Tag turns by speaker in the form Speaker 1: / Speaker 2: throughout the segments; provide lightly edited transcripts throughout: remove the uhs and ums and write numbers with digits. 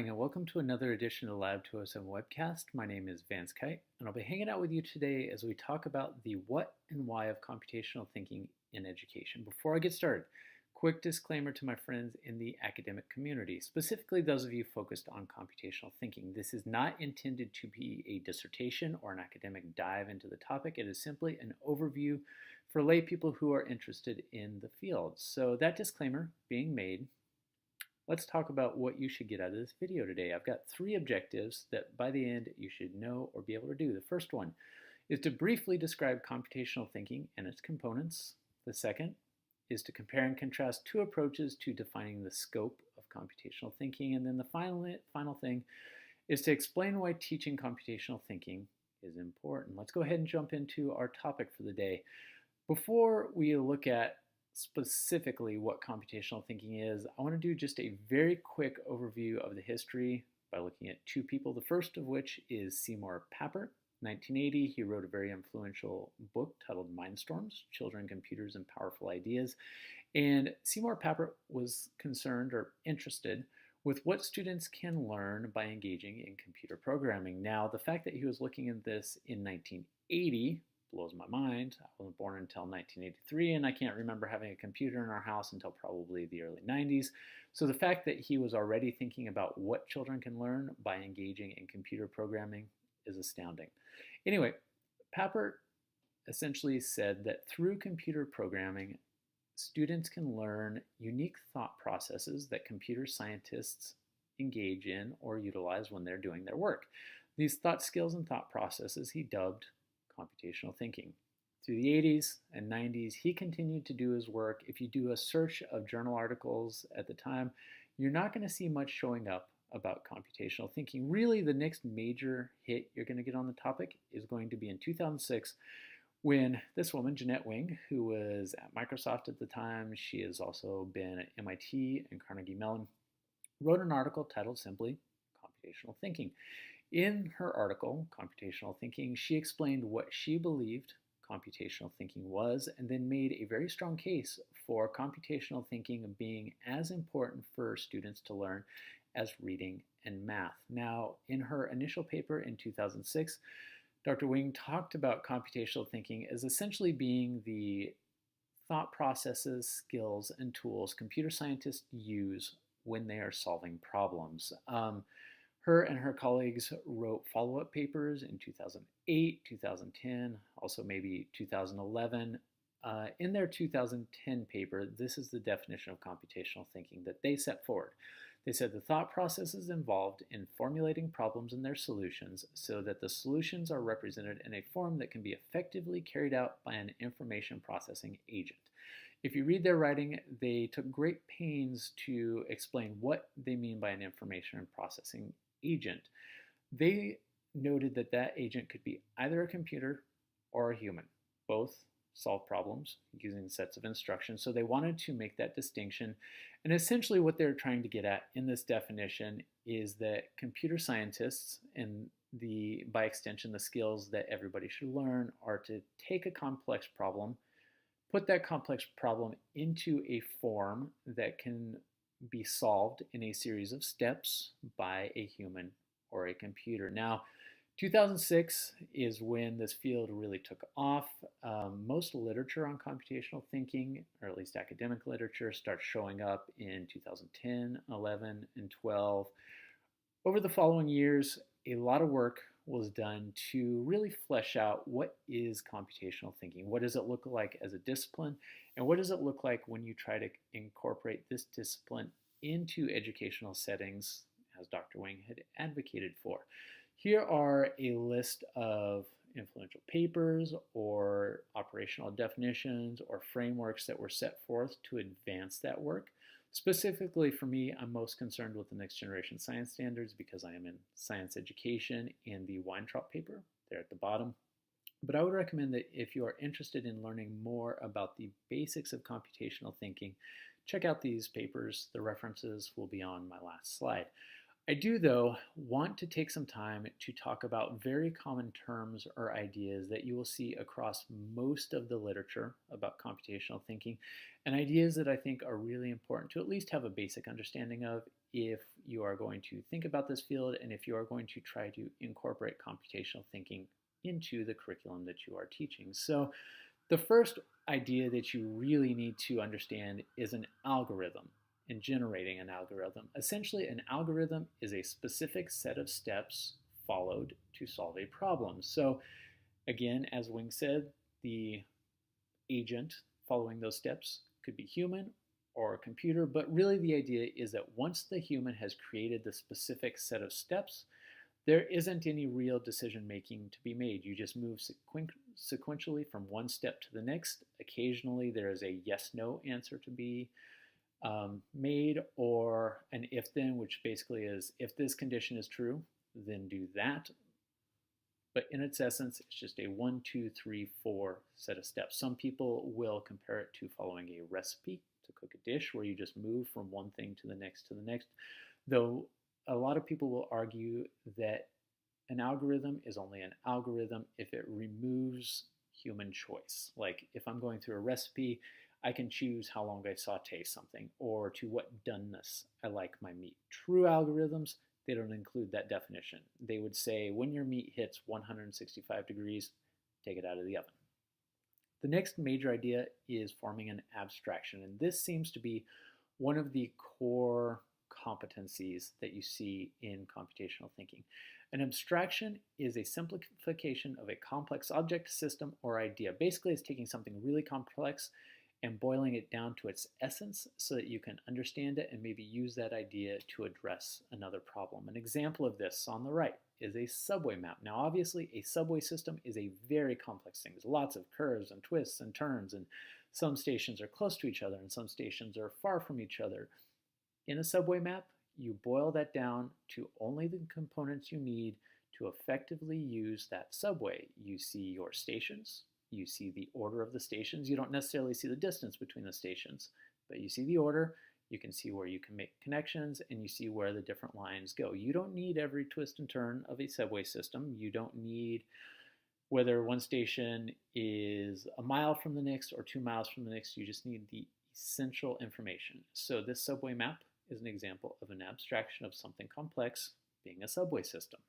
Speaker 1: morning and welcome to another edition of Lab 207 webcast. My name is Vance Kite and I'll be hanging out with you today as we talk about the what and why of computational thinking in education. Before I get started, quick disclaimer to my friends in the academic community, specifically those of you focused on computational thinking. This is not intended to be a dissertation or an academic dive into the topic. It is simply an overview for lay people who are interested in the field. So that disclaimer being made, let's talk about what you should get out of this video today. I've got 3 objectives that by the end you should know or be able to do. The first one is to briefly describe computational thinking and its components. The second is to compare and contrast 2 approaches to defining the scope of computational thinking. And then the final thing is to explain why teaching computational thinking is important. Let's go ahead and jump into our topic for the day. Before we look at specifically what computational thinking is, I want to do just a very quick overview of the history by looking at 2 people. The first of which is Seymour Papert. 1980, he wrote a very influential book titled Mindstorms: Children, Computers, and Powerful Ideas. And Seymour Papert was concerned or interested with what students can learn by engaging in computer programming. Now, the fact that he was looking at this in 1980 blows my mind. I wasn't born until 1983, and I can't remember having a computer in our house until probably the early 90s. So the fact that he was already thinking about what children can learn by engaging in computer programming is astounding. Anyway, Papert essentially said that through computer programming, students can learn unique thought processes that computer scientists engage in or utilize when they're doing their work. These thought skills and thought processes he dubbed computational thinking. Through the 80s and 90s, he continued to do his work. If you do a search of journal articles at the time, you're not going to see much showing up about computational thinking. Really, the next major hit you're going to get on the topic is going to be in 2006 when this woman, Jeanette Wing, who was at Microsoft at the time, she has also been at MIT and Carnegie Mellon, wrote an article titled simply Computational Thinking. In her article, Computational Thinking, she explained what she believed computational thinking was and then made a very strong case for computational thinking being as important for students to learn as reading and math. Now, in her initial paper in 2006, Dr. Wing talked about computational thinking as essentially being the thought processes, skills, and tools computer scientists use when they are solving problems. Her and her colleagues wrote follow-up papers in 2008, 2010, also maybe 2011. In their 2010 paper, this is the definition of computational thinking that they set forward. They said the thought processes involved in formulating problems and their solutions so that the solutions are represented in a form that can be effectively carried out by an information processing agent. If you read their writing, they took great pains to explain what they mean by an information processing agent. They noted that that agent could be either a computer or a human. Both solve problems using sets of instructions. So they wanted to make that distinction. And essentially what they're trying to get at in this definition is that computer scientists, and by extension the skills that everybody should learn, are to take a complex problem, put that complex problem into a form that can be solved in a series of steps by a human or a computer. Now, 2006 is when this field really took off. Most literature on computational thinking, or at least academic literature, starts showing up in 2010, 11, and 12. Over the following years, a lot of work was done to really flesh out what is computational thinking. What does it look like as a discipline? And what does it look like when you try to incorporate this discipline into educational settings, as Dr. Wing had advocated for? Here are a list of influential papers or operational definitions or frameworks that were set forth to advance that work. Specifically for me, I'm most concerned with the next generation science standards because I am in science education in the Weintraub paper there at the bottom. But I would recommend that if you are interested in learning more about the basics of computational thinking, check out these papers. The references will be on my last slide. I do, though, want to take some time to talk about very common terms or ideas that you will see across most of the literature about computational thinking, and ideas that I think are really important to at least have a basic understanding of if you are going to think about this field and if you are going to try to incorporate computational thinking into the curriculum that you are teaching. So, the first idea that you really need to understand is an algorithm and generating an algorithm. Essentially, an algorithm is a specific set of steps followed to solve a problem. So, again, as Wing said, the agent following those steps could be human or a computer, but really the idea is that once the human has created the specific set of steps, there isn't any real decision making to be made. You just move sequentially from one step to the next. Occasionally, there is a yes no answer to be made, or an if then, which basically is if this condition is true, then do that. But in its essence, it's just a 1, 2, 3, 4 set of steps. Some people will compare it to following a recipe to cook a dish where you just move from one thing to the next, though a lot of people will argue that an algorithm is only an algorithm if it removes human choice. Like if I'm going through a recipe, I can choose how long I saute something or to what doneness I like my meat. True algorithms, they don't include that definition. They would say when your meat hits 165 degrees, take it out of the oven. The next major idea is forming an abstraction, and this seems to be one of the core competencies that you see in computational thinking. An abstraction is a simplification of a complex object, system, or idea. Basically, it's taking something really complex and boiling it down to its essence so that you can understand it and maybe use that idea to address another problem. An example of this on the right is a subway map. Now, obviously, a subway system is a very complex thing. There's lots of curves and twists and turns, and some stations are close to each other and some stations are far from each other. In a subway map, you boil that down to only the components you need to effectively use that subway. You see your stations, you see the order of the stations. You don't necessarily see the distance between the stations, but you see the order, you can see where you can make connections, and you see where the different lines go. You don't need every twist and turn of a subway system. You don't need whether one station is a mile from the next or 2 miles from the next. You just need the essential information. So this subway map is an example of an abstraction of something complex being a subway system.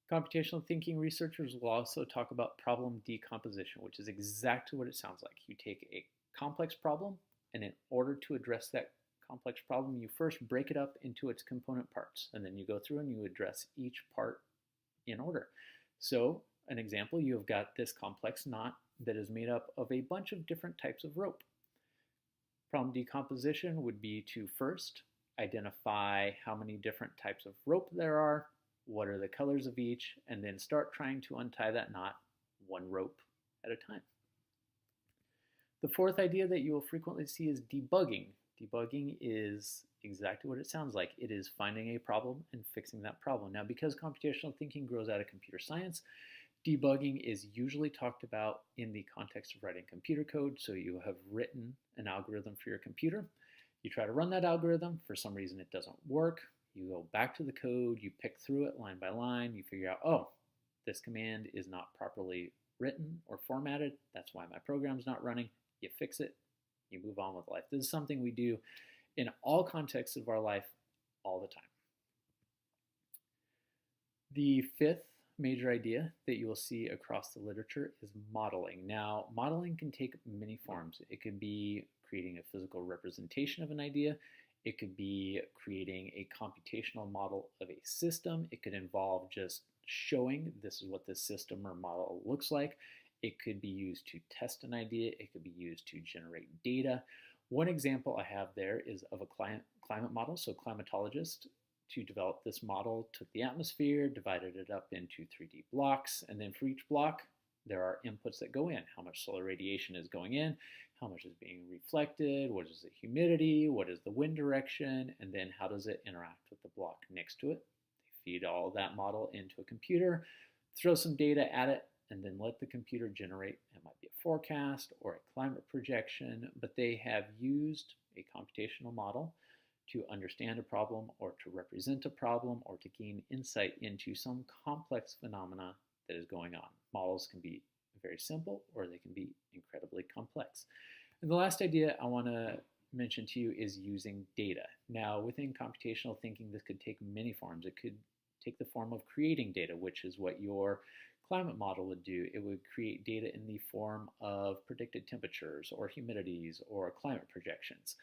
Speaker 1: Computational thinking researchers will also talk about problem decomposition, which is exactly what it sounds like. You take a complex problem, and in order to address that complex problem, you first break it up into its component parts, and then you go through and you address each part in order. So, an example, you have got this complex knot that is made up of a bunch of different types of rope. Problem decomposition would be to first identify how many different types of rope there are, what are the colors of each, and then start trying to untie that knot one rope at a time. The fourth idea that you will frequently see is debugging. Debugging is exactly what it sounds like. It is finding a problem and fixing that problem. Now, because computational thinking grows out of computer science, debugging is usually talked about in the context of writing computer code. So you have written an algorithm for your computer. You try to run that algorithm. For some reason, it doesn't work. You go back to the code, you pick through it line by line, you figure out, oh, this command is not properly written or formatted. That's why my program's not running. You fix it, you move on with life. This is something we do in all contexts of our life all the time. The fifth major idea that you will see across the literature is modeling. Now, modeling can take many forms. It could be creating a physical representation of an idea. It could be creating a computational model of a system. It could involve just showing this is what this system or model looks like. It could be used to test an idea. It could be used to generate data. One example I have there is of a climate model. So climatologists, to develop this model, took the atmosphere, divided it up into 3D blocks, and then for each block, there are inputs that go in. How much solar radiation is going in, how much is being reflected, what is the humidity, what is the wind direction, and then how does it interact with the block next to it. They feed all that model into a computer, throw some data at it, and then let the computer generate, it might be a forecast or a climate projection, but they have used a computational model to understand a problem or to represent a problem or to gain insight into some complex phenomena that is going on. Models can be very simple or they can be incredibly complex. And the last idea I want to mention to you is using data. Now, within computational thinking, this could take many forms. It could take the form of creating data, which is what your climate model would do. It would create data in the form of predicted temperatures or humidities or climate projections.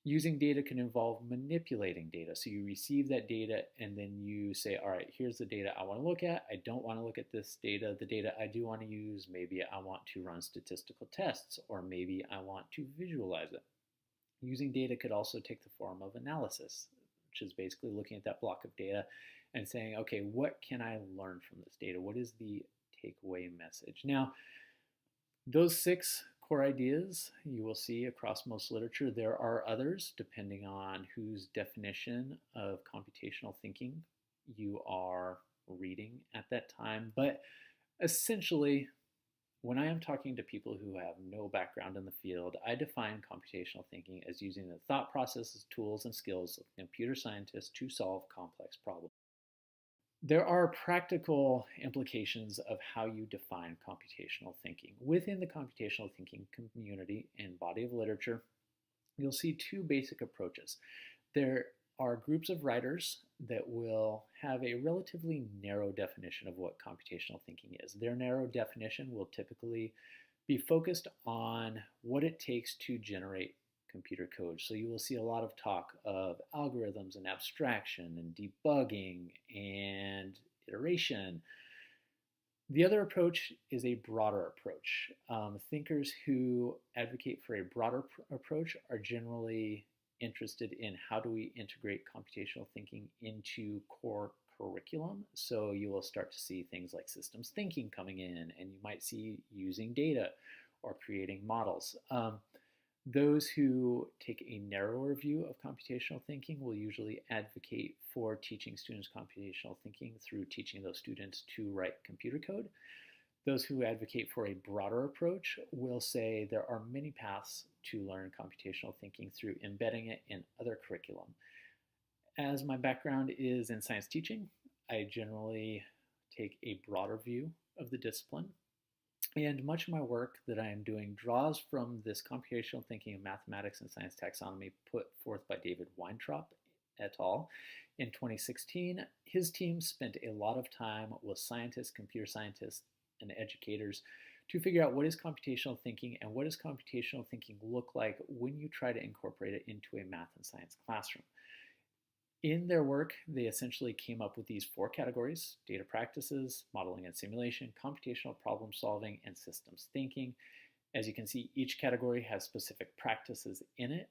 Speaker 1: Using data can involve manipulating data. So you receive that data and then you say, all right, here's the data I want to look at. I don't want to look at this data. The data I do want to use, maybe I want to run statistical tests, or maybe I want to visualize it. Using data could also take the form of analysis, which is basically looking at that block of data and saying, okay, what can I learn from this data? What is the takeaway message? Now, those 6 core ideas you will see across most literature. There are others depending on whose definition of computational thinking you are reading at that time. But essentially, when I am talking to people who have no background in the field, I define computational thinking as using the thought processes, tools, and skills of computer scientists to solve complex problems. There are practical implications of how you define computational thinking. Within the computational thinking community and body of literature, you'll see 2 basic approaches. There are groups of writers that will have a relatively narrow definition of what computational thinking is. Their narrow definition will typically be focused on what it takes to generate computer code. So you will see a lot of talk of algorithms and abstraction and debugging and iteration. The other approach is a broader approach. Thinkers who advocate for a broader approach are generally interested in how do we integrate computational thinking into core curriculum. So you will start to see things like systems thinking coming in, and you might see using data or creating models. Those who take a narrower view of computational thinking will usually advocate for teaching students computational thinking through teaching those students to write computer code. Those who advocate for a broader approach will say there are many paths to learn computational thinking through embedding it in other curriculum. As my background is in science teaching, I generally take a broader view of the discipline. And much of my work that I am doing draws from this computational thinking of mathematics and science taxonomy put forth by David Weintraub et al. In 2016. His team spent a lot of time with scientists, computer scientists, and educators to figure out what is computational thinking and what does computational thinking look like when you try to incorporate it into a math and science classroom. In their work, they essentially came up with these 4 categories: data practices, modeling and simulation, computational problem solving, and systems thinking. As you can see, each category has specific practices in it.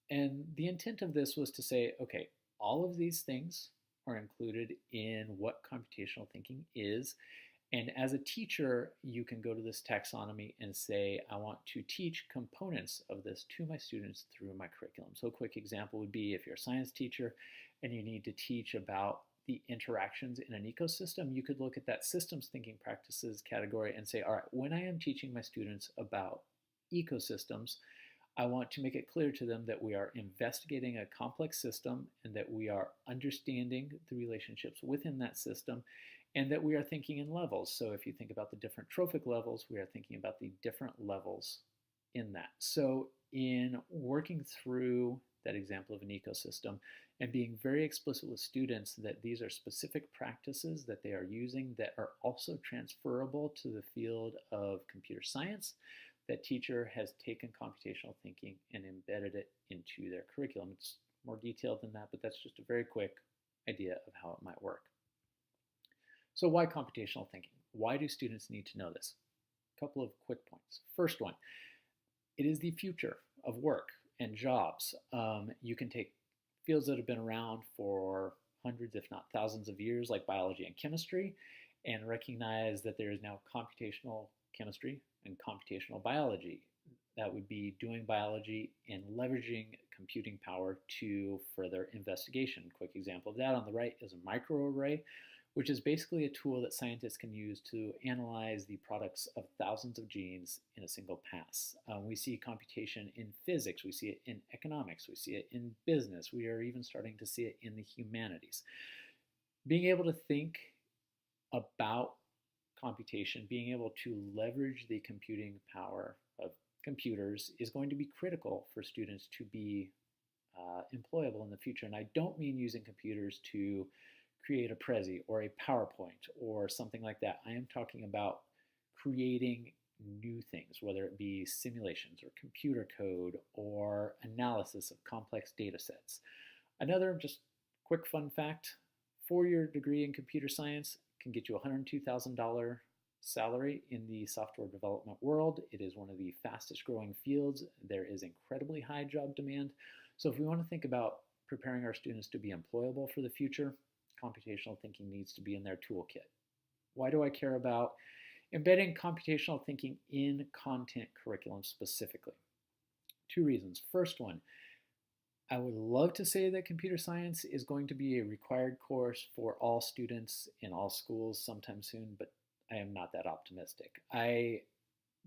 Speaker 1: And the intent of this was to say, okay, all of these things are included in what computational thinking is. And as a teacher, you can go to this taxonomy and say, I want to teach components of this to my students through my curriculum. So a quick example would be if you're a science teacher and you need to teach about the interactions in an ecosystem, you could look at that systems thinking practices category and say, all right, when I am teaching my students about ecosystems, I want to make it clear to them that we are investigating a complex system and that we are understanding the relationships within that system, and that we are thinking in levels. So if you think about the different trophic levels, we are thinking about the different levels in that. So in working through that example of an ecosystem and being very explicit with students that these are specific practices that they are using that are also transferable to the field of computer science, that teacher has taken computational thinking and embedded it into their curriculum. It's more detailed than that, but that's just a very quick idea of how it might work. So why computational thinking? Why do students need to know this? A couple of quick points. First one, it is the future of work and jobs. You can take fields that have been around for hundreds, if not thousands of years, like biology and chemistry, and recognize that there is now computational chemistry and computational biology. That would be doing biology and leveraging computing power to further investigation. Quick example of that on the right is a microarray, which is basically a tool that scientists can use to analyze the products of thousands of genes in a single pass. We see computation in physics, we see it in economics, we see it in business, we are even starting to see it in the humanities. Being able to think about computation, being able to leverage the computing power of computers is going to be critical for students to be employable in the future. And I don't mean using computers to create a Prezi or a PowerPoint or something like that. I am talking about creating new things, whether it be simulations or computer code or analysis of complex data sets. Another just quick fun fact, 4-year degree in computer science can get you a $102,000 salary in the software development world. It is one of the fastest growing fields. There is incredibly high job demand. So if we want to think about preparing our students to be employable for the future, computational thinking needs to be in their toolkit. Why do I care about embedding computational thinking in content curriculum specifically? 2 reasons. First one, I would love to say that computer science is going to be a required course for all students in all schools sometime soon, but I am not that optimistic. I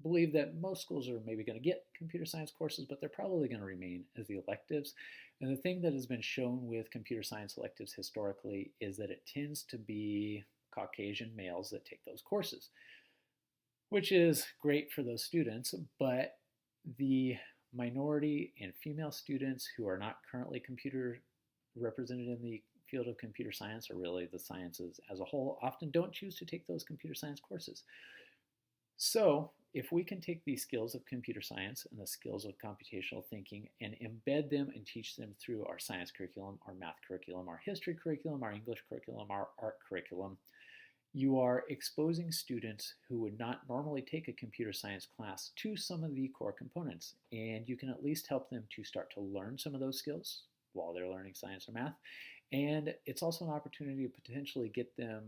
Speaker 1: believe that most schools are maybe going to get computer science courses, but they're probably going to remain as the electives. And the thing that has been shown with computer science electives historically is that it tends to be Caucasian males that take those courses, which is great for those students, but the minority and female students who are not currently computer represented in the field of computer science, or really the sciences as a whole, often don't choose to take those computer science courses. So if we can take these skills of computer science and the skills of computational thinking and embed them and teach them through our science curriculum, our math curriculum, our history curriculum, our English curriculum, our art curriculum, you are exposing students who would not normally take a computer science class to some of the core components. And you can at least help them to start to learn some of those skills while they're learning science or math. And it's also an opportunity to potentially get them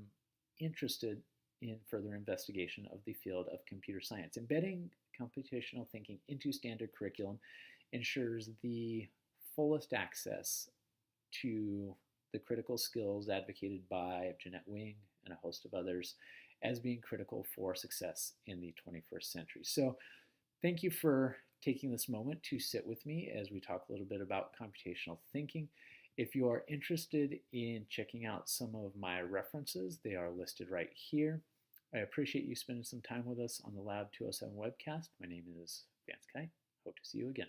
Speaker 1: interested in further investigation of the field of computer science. Embedding computational thinking into standard curriculum ensures the fullest access to the critical skills advocated by Jeanette Wing and a host of others as being critical for success in the 21st century. So thank you for taking this moment to sit with me as we talk a little bit about computational thinking. If you are interested in checking out some of my references, they are listed right here. I appreciate you spending some time with us on the Lab 207 webcast. My name is Vance Kai. Hope to see you again.